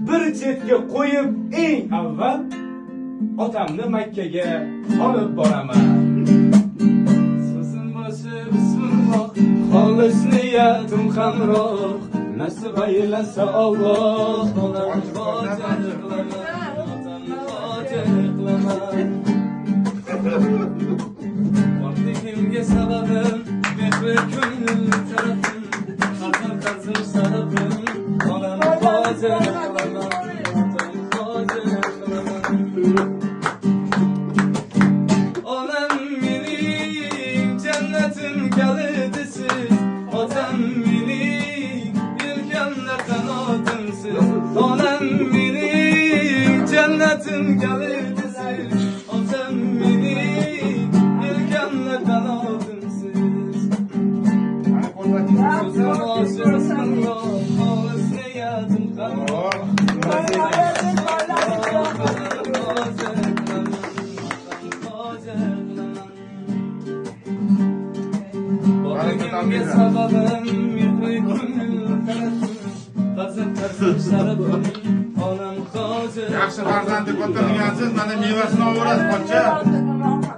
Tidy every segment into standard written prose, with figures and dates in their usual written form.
bir chetga qo'yib eng avval otamni Makkaga olib boraman. So'zim boshi bismillah, xolis niyatim hamroh, nasib aylasa Alloh, otamni hojat qilaman, otamni hojat qilaman. Vaqtigimga sababim, mehri ko'ngil tarafim, xatar qarzim sarafim, otamni hojat qilaman, otamni hojat qilaman. Onam mening jannatim kalidisiz, otam mening yelkamda qanotimsiz. Onam mening jannatim kalidisiz, otam mening yelkamda qanotimsiz. So'zim boshi bismillah, xolis niyatim hamroh, Vaqtigimga sababim, mehri ko'ngil tarafim, qarzim sarafim, onam hojat. Yaxshi farzandni ko'targansiz, mana mevasini olasiz, pochcha.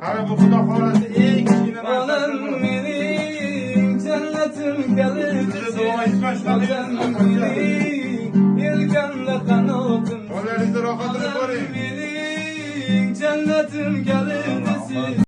Qara bu xudo xolasi eng kichkina Onam mening jannatim kalidisiz, otam mening yelkamda qanotim. Bolalaringizni rohatini ko'ring. Mening jannatim kalidisiz.